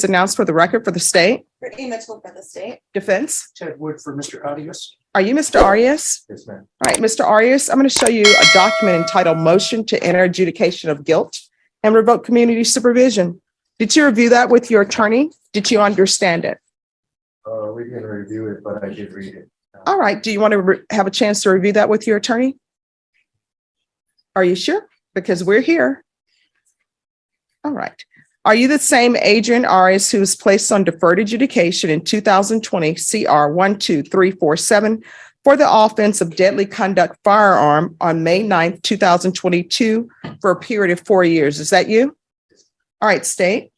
announced for the record for the state. Brittany Mitchell for the state. Defense. Ted Wood for Mr. Arias. Are you Mr. Arias? Yes, ma'am. All right, Mr. Arias, I'm going to show you a document entitled Motion to Enter Adjudication of Guilt and Revoke Community Supervision. Did you review that with your attorney? Did you understand it? We didn't review it, but I did read it. All right. Do you want to have a chance to review that with your attorney? Are you sure? Because we're here. All right. Are you the same Adrian Arias who was placed on deferred adjudication in 2020 CR 12347 for the offense of deadly conduct firearm on May 9th, 2022 for a period of 4 years? Is that you? All right, state.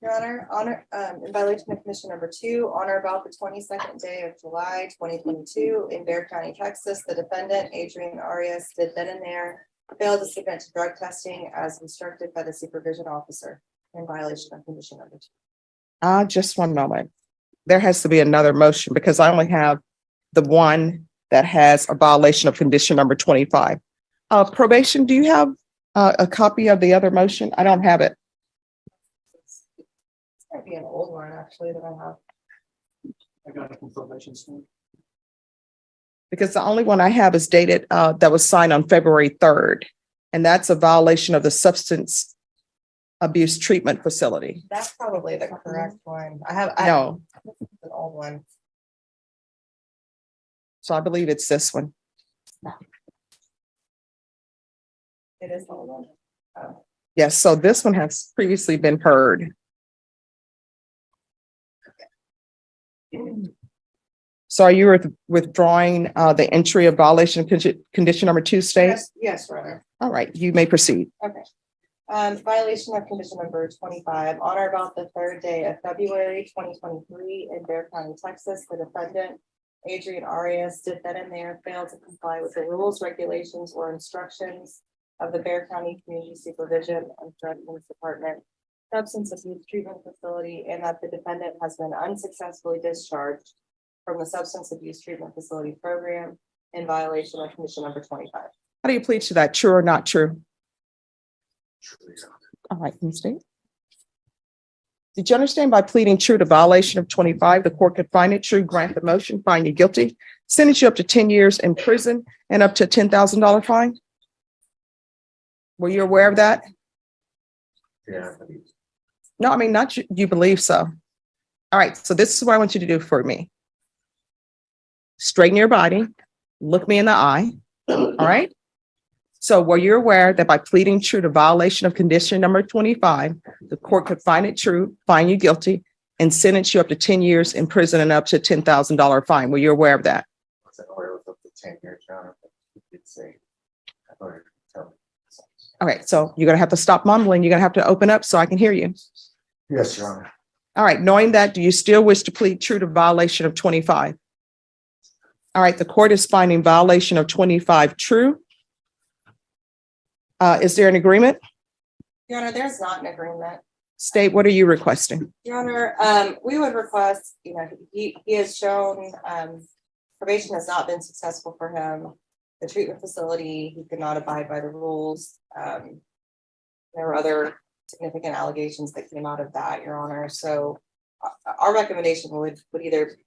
Your Honor, in violation of condition number 2, on or about the 22nd day of July, 2022 in Bexar County, Texas, the defendant, Adrian Arias, did then and there fail to submit to drug testing as instructed by the supervision officer in violation of condition number 2. Just one moment. There has to be another motion because I only have the one that has a violation of condition number 25. Probation, do you have a copy of the other motion? I don't have it. This might be an old one, actually, that I have. I got it from probation. Because the only one I have is dated, that was signed on February 3rd. And that's a violation of the substance abuse treatment facility. That's probably the correct one. No, An old one. so I believe it's this one. It is the old one. Oh. Yes, so this one has previously been heard. So are you withdrawing the entry of violation of condition number 2, state? Yes, Your Honor. All right, you may proceed. Okay. Violation of condition number 25, on or about the 3rd day of February 2023 in Bexar County, Texas, the defendant, Adrian Arias, did then and there fail to comply with the rules, regulations, or instructions of the Bexar County Community Supervision and Corrections Department Substance Abuse Treatment Facility, and that the defendant has been unsuccessfully discharged from the Substance Abuse Treatment Facility program in violation of condition number 25. How do you plead to that? True or not true? All right, can you state? Did you understand by pleading true to violation of 25, the court could find it true, grant the motion, find you guilty, sentence you up to 10 years in prison and up to a $10,000 fine? Were you aware of that? Yeah. No, I mean, not you believe so. All right, so this is what I want you to do for me. Straighten your body, look me in the eye, all right? So were you aware that by pleading true to violation of condition number 25, the court could find it true, find you guilty, and sentence you up to 10 years in prison and up to a $10,000 fine? Were you aware of that? I wasn't aware it was up to 10 years, Your Honor, but you did say. I thought you could tell me. Okay, so you're gonna have to stop mumbling. You're gonna have to open up so I can hear you. Yes, Your Honor. All right, knowing that, do you still wish to plead true to violation of 25? All right, the court is finding violation of 25 true. Is there an agreement? Your Honor, there's not an agreement. State, what are you requesting? Your Honor, we would request, he has shown, probation has not been successful for him. The treatment facility, he could not abide by the rules. There were other significant allegations that came out of that, Your Honor. So our recommendation would either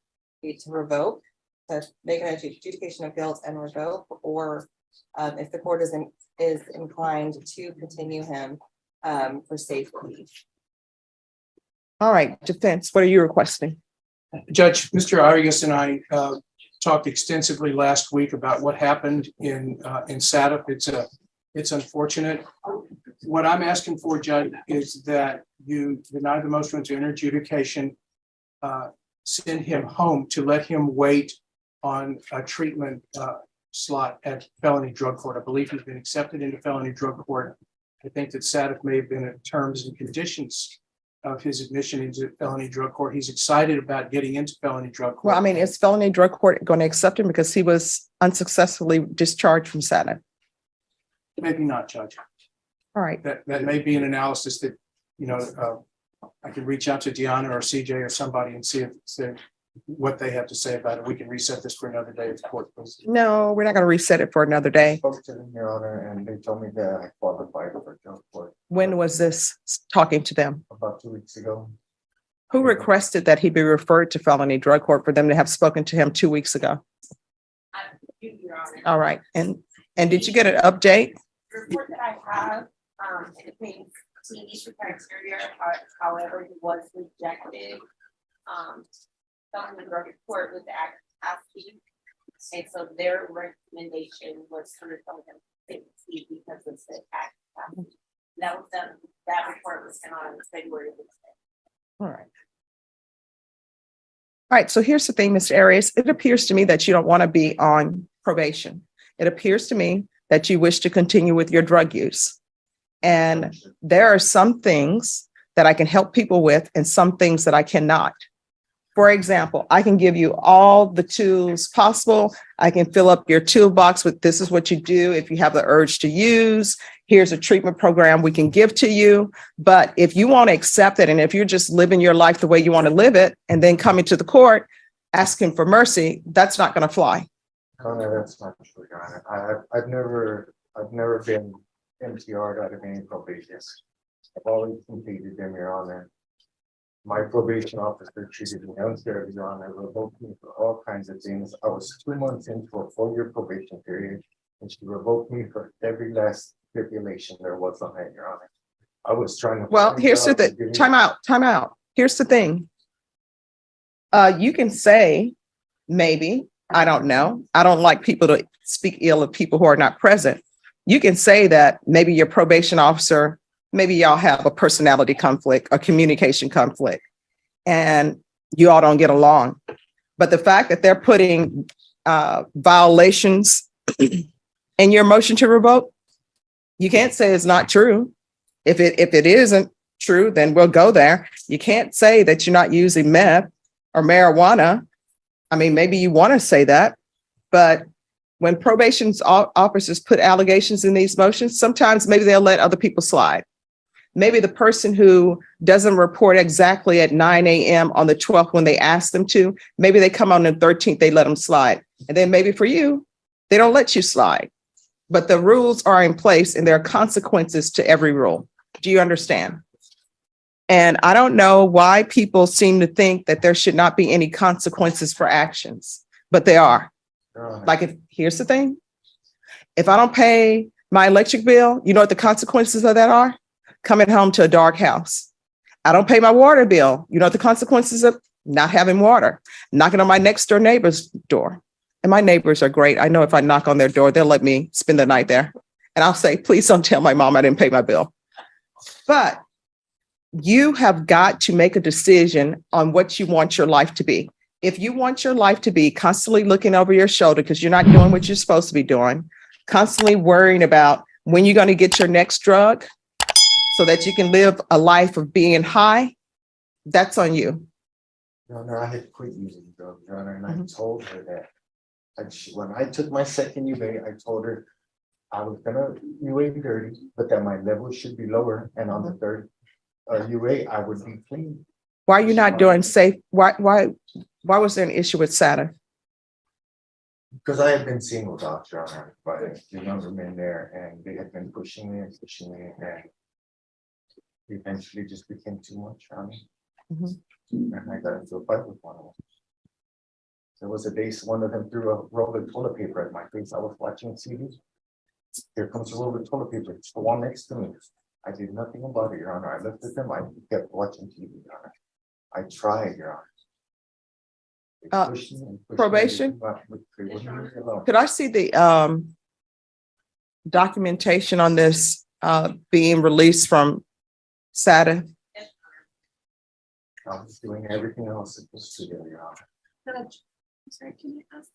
be to revoke, to make an adjudication of guilt and revoke, or if the court is inclined to continue him for safety. All right, defense, what are you requesting? Judge, Mr. Arias and I talked extensively last week about what happened in SADF. It's unfortunate. What I'm asking for, Judge, is that you deny the motion to enter adjudication, send him home to let him wait on a treatment slot at felony drug court. I believe he's been accepted into felony drug court. I think that SADF may have been at terms and conditions of his admission into felony drug court. He's excited about getting into felony drug court. Well, I mean, is felony drug court going to accept him because he was unsuccessfully discharged from SADF? Maybe not, Judge. All right, That may be an analysis that, I can reach out to Deanna or CJ or somebody and see what they have to say about it. We can reset this for another day if the court please. no, we're not going to reset it for another day. I spoke to them, Your Honor, and they told me that I qualified for drug court When was this talking to them? about 2 weeks ago. Who requested that he be referred to felony drug court for them to have spoken to him 2 weeks ago? Your Honor. All right, and did you get an update? The report that I have, it contains meets the criteria, however, he was rejected. Felony drug court with the act asking. And so their recommendation was to refer him to safety because of the act. That was done, that report was sent on February 6th. All right. All right, so here's the thing, Mr. Arias. It appears to me that you don't want to be on probation. It appears to me that you wish to continue with your drug use. And there are some things that I can help people with and some things that I cannot. For example, I can give you all the tools possible. I can fill up your toolbox with this is what you do if you have the urge to use. Here's a treatment program we can give to you. But if you want to accept it and if you're just living your life the way you want to live it and then coming to the court asking for mercy, that's not going to fly. Oh, no, that's not true, Your Honor. I've never been MTR'd out of any probation. I've always completed them, Your Honor. My probation officer treated me unfairly, Your Honor, revoked me for all kinds of things. I was 2 months into a 4-year probation period, and she revoked me for every last stipulation there was on it, Your Honor. I was trying to. Well, here's the thing. Time out. Here's the thing. You can say, maybe, I don't know. I don't like people to speak ill of people who are not present. You can say that maybe your probation officer, maybe y'all have a personality conflict, a communication conflict, and you all don't get along. But the fact that they're putting violations in your motion to revoke, you can't say it's not true. If it isn't true, then we'll go there. You can't say that you're not using meth or marijuana. I mean, maybe you want to say that, but when probation's officers put allegations in these motions, sometimes maybe they'll let other people slide. Maybe the person who doesn't report exactly at 9 a.m. on the 12th when they ask them to, maybe they come on the 13th, they let them slide. And then maybe for you, they don't let you slide. But the rules are in place and there are consequences to every rule. Do you understand? And I don't know why people seem to think that there should not be any consequences for actions, but they are. Like, here's the thing. If I don't pay my electric bill, you know what the consequences of that are? Coming home to a dark house. I don't pay my water bill. You know what the consequences of not having water? Knocking on my next door neighbor's door. And my neighbors are great. I know if I knock on their door, they'll let me spend the night there. And I'll say, please don't tell my mom I didn't pay my bill. But you have got to make a decision on what you want your life to be. If you want your life to be constantly looking over your shoulder because you're not doing what you're supposed to be doing, constantly worrying about when you're going to get your next drug so that you can live a life of being high, that's on you. Your Honor, I had quit using drugs, Your Honor, and I told her that. When I took my second UA, I told her I was gonna UA dirty, but that my level should be lower, and on the third UA, I would be clean. Why are you not doing safe? Why was there an issue with SATA? Because I had been singled out, Your Honor, by the younger men there, and they had been pushing me, and eventually just became too much, Your Honor. And I got into a fight with one of them. There was a day one of them threw a roll of toilet paper at my face. I was watching TV. Here comes a roll of toilet paper. It's the one next to me. I did nothing about it, Your Honor. I looked at them. I kept watching TV, Your Honor. I tried, Your Honor. They pushed me and pushed me. Probation? They wouldn't leave me alone. Could I see the documentation on this being released from SATA? I was doing everything else that was to do, Your Honor. Sorry, can you ask?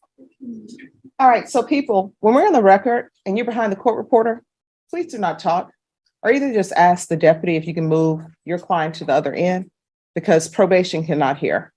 All right, so people, when we're on the record and you're behind the court reporter, please do not talk. Or either just ask the deputy if you can move your client to the other end because probation cannot hear.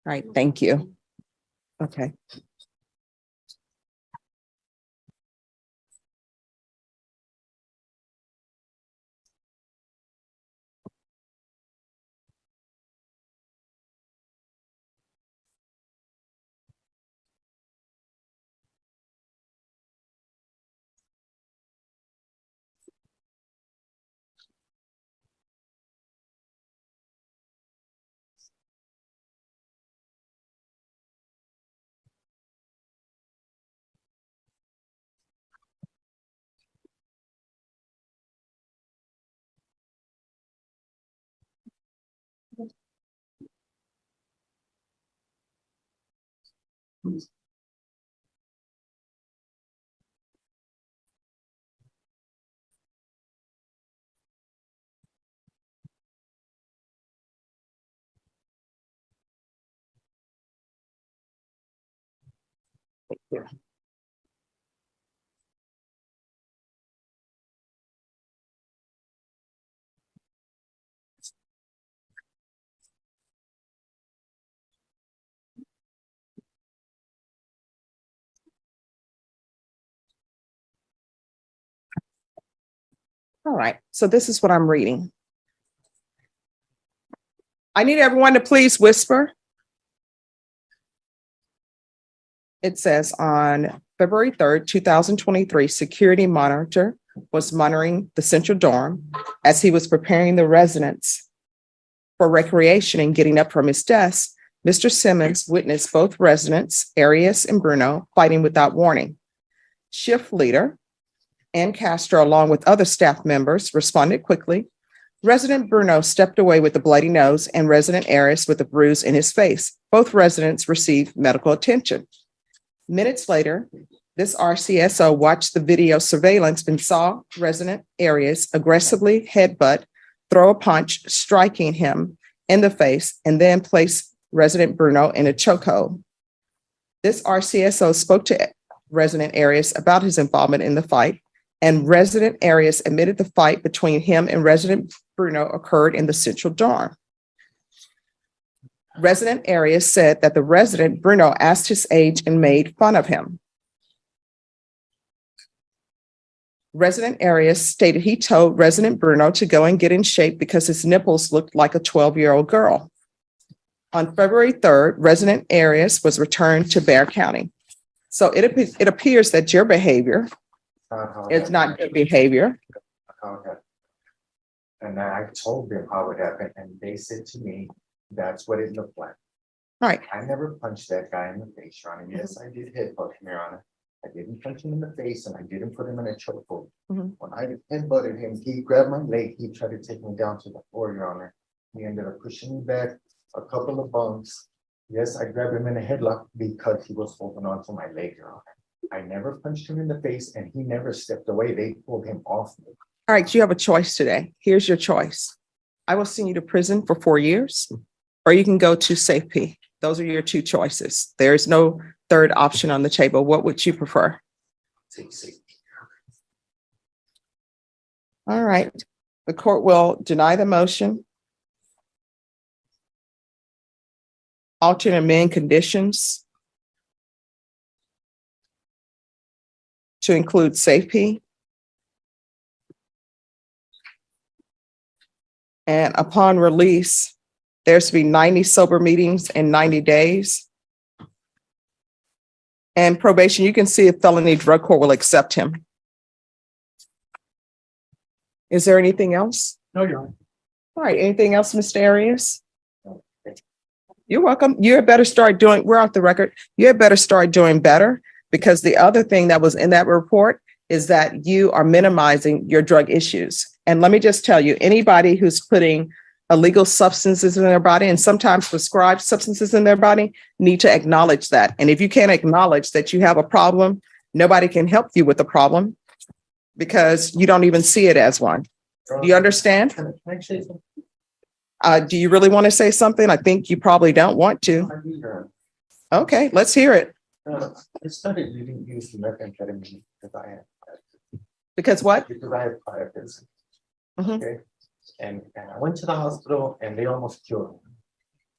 right, thank you. Okay. All right, so this is what I'm reading. I need everyone to please whisper. It says on February 3rd, 2023, security monitor was monitoring the central dorm as he was preparing the residents for recreation and getting up from his desk. Mr. Simmons witnessed both residents, Arias and Bruno, fighting without warning. Shift leader Ann Castro, along with other staff members, responded quickly. Resident Bruno stepped away with a bloody nose and resident Arias with a bruise in his face. Both residents received medical attention. Minutes later, this RCSO watched the video surveillance and saw resident Arias aggressively headbutt, throw a punch, striking him in the face, and then place resident Bruno in a chokehold. This RCSO spoke to resident Arias about his involvement in the fight, and resident Arias admitted the fight between him and resident Bruno occurred in the central dorm. Resident Arias said that the resident Bruno asked his age and made fun of him. Resident Arias stated he told resident Bruno to go and get in shape because his nipples looked like a 12-year-old girl. On February 3rd, resident Arias was returned to Bexar County. So it appears that your behavior is not good behavior. Okay. And I told them how it happened, and they said to me, that's what it looked like. Right. I never punched that guy in the face, Your Honor. Yes, I did headbutt him, Your Honor. I didn't punch him in the face and I didn't put him in a chokehold. Mhm. When I headbutted him, he grabbed my leg. He tried to take me down to the floor, Your Honor. He ended up pushing me back a couple of bumps. Yes, I grabbed him in a headlock because he was holding on to my leg, Your Honor. I never punched him in the face and he never stepped away. They pulled him off me. All right, you have a choice today. Here's your choice. I will send you to prison for 4 years, or you can go to safety. Those are your two choices. There is no third option on the table. What would you prefer? Take safety. All right, the court will deny the motion. Alter and amend conditions to include safety. And upon release, there's to be 90 sober meetings in 90 days. And probation, you can see if felony drug court will accept him. Is there anything else? No, Your Honor. All right, anything else, Mr. Arias? You're welcome. You had better start doing, we're off the record. You had better start doing better, because the other thing that was in that report is that you are minimizing your drug issues. And let me just tell you, anybody who's putting illegal substances in their body and sometimes prescribed substances in their body need to acknowledge that. And if you can't acknowledge that you have a problem, nobody can help you with the problem because you don't even see it as one. Do you understand? Can I say something? Do you really want to say something? I think you probably don't want to. I do, Your Okay, let's hear it. Honor. I started using methamphetamine because I had Because what? priapism. Mhm. Okay, and I went to the hospital and they almost killed me.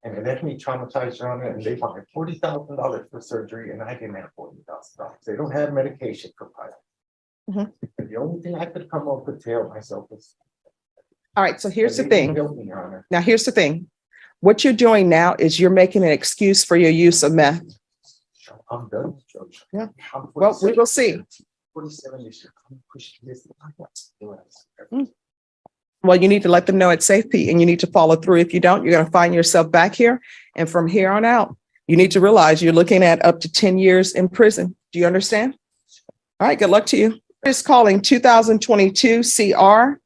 And it left me traumatized, Your Honor, and they wanted $40,000 for surgery and I didn't have $40,000. They don't have medication for pilot. And the only thing I could come up with to help myself was. All right, so here's the and they didn't thing. help me, Your Honor. Now, here's the thing. What you're doing now is you're making an excuse for your use of meth. I'm done, Judge. Yeah. I'm Well, we will see. 47 this year. I'm pushing this. Well, you need to let them know it's safety and you need to follow through. If you don't, you're going to find yourself back here. And from here on out, you need to realize you're looking at up to 10 years in prison. Do you understand? All right, good luck to you. Is calling 2022 CR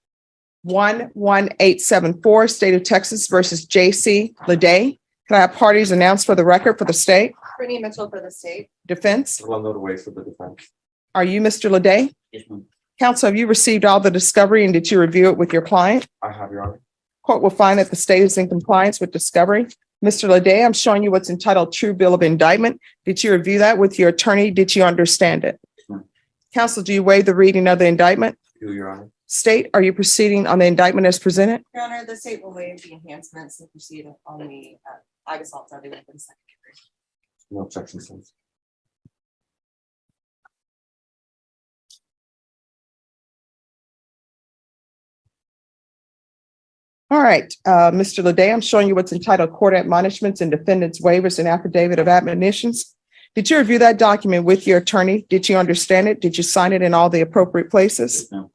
11874, State of Texas versus JC Leday. Can I have parties announced for the record for the state? Brittany Mitchell for the state. Defense? One note away for the defense. Are you Mr. Leday? Yes, ma'am. Counsel, have you received all the discovery and did you review it with your client? I have, Your Honor. Court will find that the state is in compliance with discovery. Mr. Leday, I'm showing you what's entitled True Bill of Indictment. Did you review that with your attorney? Did you understand it? Yes, ma'am. Counsel, do you waive the reading of the indictment? You, Your Honor. State, are you proceeding on the indictment as presented? Your Honor, the state will waive the enhancements and proceed on the ag assault deadly weapon second degree. No objection, sir. All right, Mr. Leday, I'm showing you what's entitled Court Admonishments and Defendants Waivers and Affidavit of Admonitions. Did you review that document with your attorney? Did you understand it? Did you sign it in all the appropriate places? Yes, ma'am.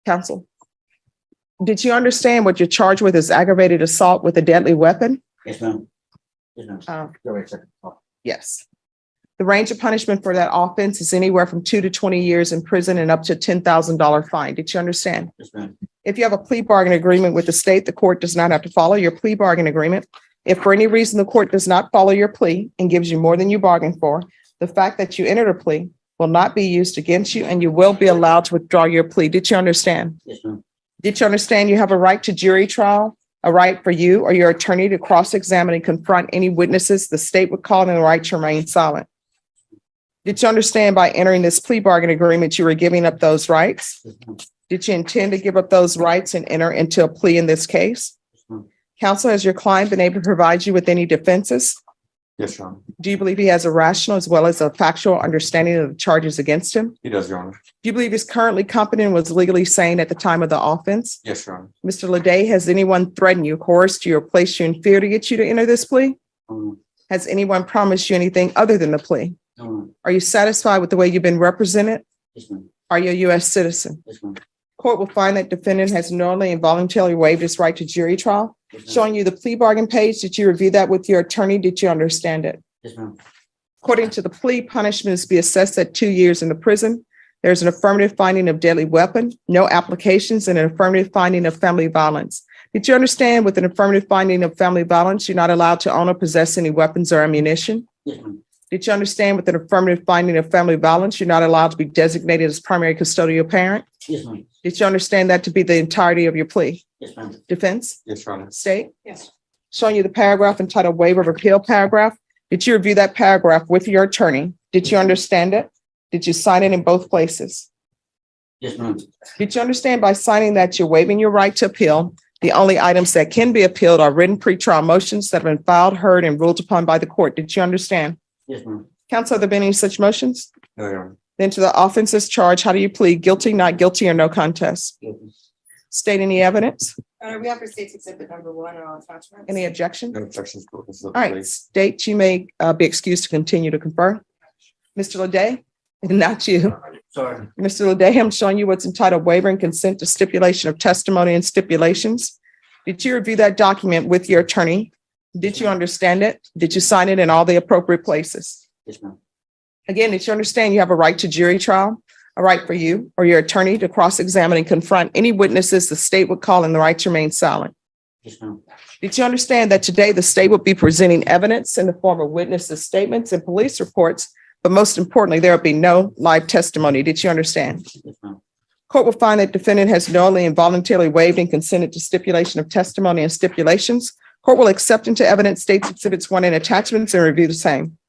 Counsel, did you understand what you're charged with is aggravated assault with a deadly weapon? Yes, ma'am. Yes, ma'am. Go ahead, second. Yes. The range of punishment for that offense is anywhere from 2 to 20 years in prison and up to $10,000 fine. Did you understand? Yes, ma'am. If you have a plea bargain agreement with the state, the court does not have to follow your plea bargain agreement. If for any reason the court does not follow your plea and gives you more than you bargained for, the fact that you entered a plea will not be used against you and you will be allowed to withdraw your plea. Did you understand? Yes, ma'am. Did you understand you have a right to jury trial, a right for you or your attorney to cross-examine and confront any witnesses the state would call and the right to remain silent? Did you understand by entering this plea bargain agreement, you were giving up those rights? Yes, ma'am. Did you intend to give up those rights and enter into a plea in this case? Yes, ma'am. Counsel, has your client been able to provide you with any defenses? Yes, Your Honor. Do you believe he has a rational as well as a factual understanding of the charges against him? He does, Your Honor. Do you believe he's currently competent and was legally sane at the time of the offense? Yes, Your Honor. Mr. Leday, has anyone threatened you, coerced you, or placed you in fear to get you to enter this plea? Has anyone promised you anything other than the plea? No. Are you satisfied with the way you've been represented? Yes, ma'am. Are you a U.S. citizen? Yes, ma'am. Court will find that defendant has knowingly and voluntarily waived his right to jury trial. Yes, ma'am. Showing you the plea bargain page, did you review that with your attorney? Did you understand it? Yes, ma'am. According to the plea, punishment is to be assessed at 2 years in the prison. There's an affirmative finding of deadly weapon, no applications, and an affirmative finding of family violence. Did you understand with an affirmative finding of family violence, you're not allowed to own or possess any weapons or ammunition? Yes, ma'am. Did you understand with an affirmative finding of family violence, you're not allowed to be designated as primary custodial parent? Yes, ma'am. Did you understand that to be the entirety of your plea? Yes, ma'am. Defense? Yes, Your Honor. State? Yes. Showing you the paragraph entitled Waiver of Appeal paragraph. Did you review that paragraph with your attorney? Did you understand it? Did you sign it in both places? Yes, ma'am. Did you understand by signing that you're waiving your right to appeal? The only items that can be appealed are written pretrial motions that have been filed, heard, and ruled upon by the court. Did you understand? Yes, ma'am. Counsel, have there been any such motions? No, Your Honor. Then to the offenses charged, how do you plead? Guilty, not guilty, or no contest? Guilty. State any evidence? We have for state's exhibit number 1 and all attachments. Any objection? No objections. For this. All right, state, you may be excused to continue to confer. Mr. Leday, not you. Sorry. Mr. Leday, I'm showing you what's entitled Waiver and Consent to Stipulation of Testimony and Stipulations. Did you review that document with your attorney? Did you understand it? Did you sign it in all the appropriate places? Yes, ma'am. Again, did you understand you have a right to jury trial, a right for you or your attorney to cross-examine and confront any witnesses the state would call and the right to remain silent? Yes, ma'am. Did you understand that today the state would be presenting evidence in the form of witnesses' statements and police reports, but most importantly, there will be no live testimony? Did you understand? Yes, ma'am. Court will find that defendant has knowingly and voluntarily waived and consented to stipulation of testimony and stipulations. Court will accept into evidence states exhibits 1 and attachments and review the same.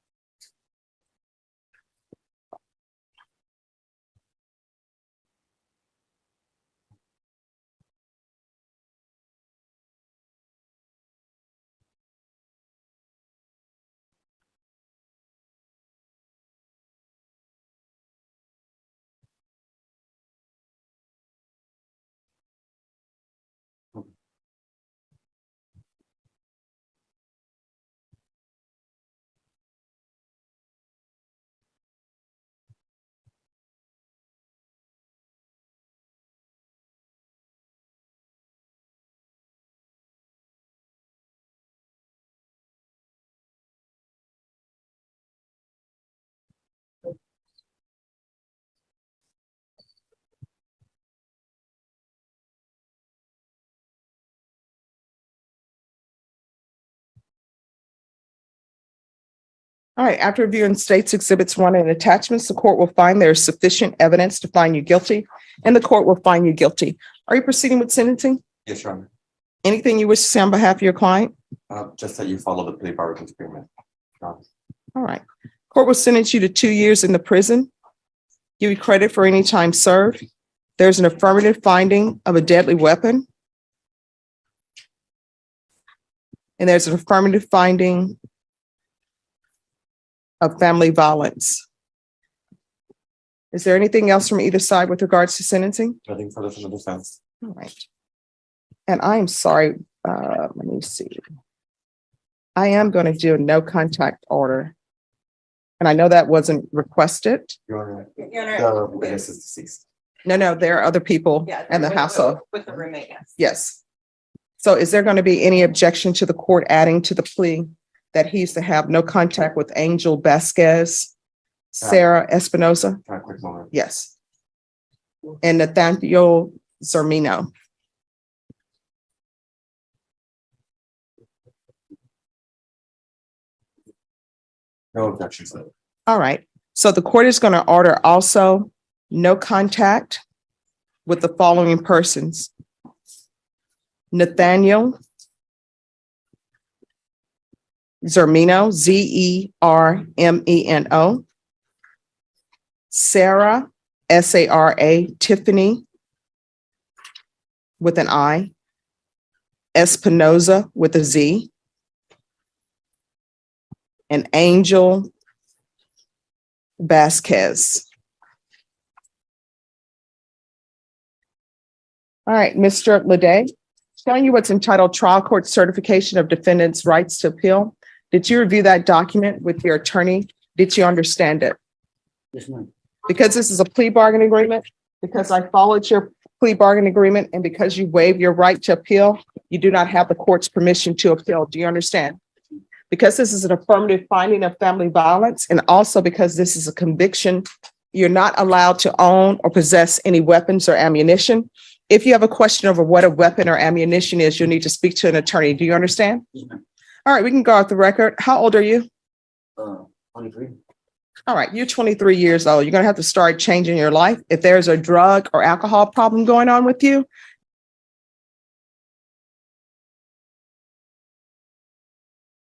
All right, after reviewing states exhibits 1 and attachments, the court will find there is sufficient evidence to find you guilty, and the court will find you guilty. Are you proceeding with sentencing? Yes, Your Honor. Anything you wish to say on behalf of your client? Just that you follow the plea bargain agreement. All right. Court will sentence you to 2 years in the prison. Give you credit for any time served. There's an affirmative finding of a deadly weapon. And there's an affirmative finding of family violence. Is there anything else from either side with regards to sentencing? Nothing further from the defense. All right. And I am sorry, let me see. I am going to do a no contact order. And I know that wasn't requested. Your Honor, Your Honor, the witness is deceased. No, there are other people yeah, in the with household. With the roommate, yes. Yes. So is there going to be any objection to the court adding to the plea that he's to have no contact with Angel Vasquez, Sarah Espinoza? Try a quick moment. Yes. And Nathaniel Zermino. No objections. Sir. All right. So the court is going to order also no contact with the following persons. Nathaniel Zermino, Zermeno. Sarah, Sara, Tiffany with an I. Espinoza with a Z. And Angel Vasquez. All right, Mr. Leday, showing you what's entitled Trial Court Certification of Defendant's Rights to Appeal. Did you review that document with your attorney? Did you understand it? Yes, ma'am. Because this is a plea bargain agreement, because I followed your plea bargain agreement, and because you waive your right to appeal, you do not have the court's permission to appeal. Do you understand? Because this is an affirmative finding of family violence, and also because this is a conviction, you're not allowed to own or possess any weapons or ammunition. If you have a question over what a weapon or ammunition is, you'll need to speak to an attorney. Do you understand? Yes, ma'am. All right, we can go off the record. How old are you? 23. All right, you're 23 years old. You're going to have to start changing your life. If there's a drug or alcohol problem going on with you,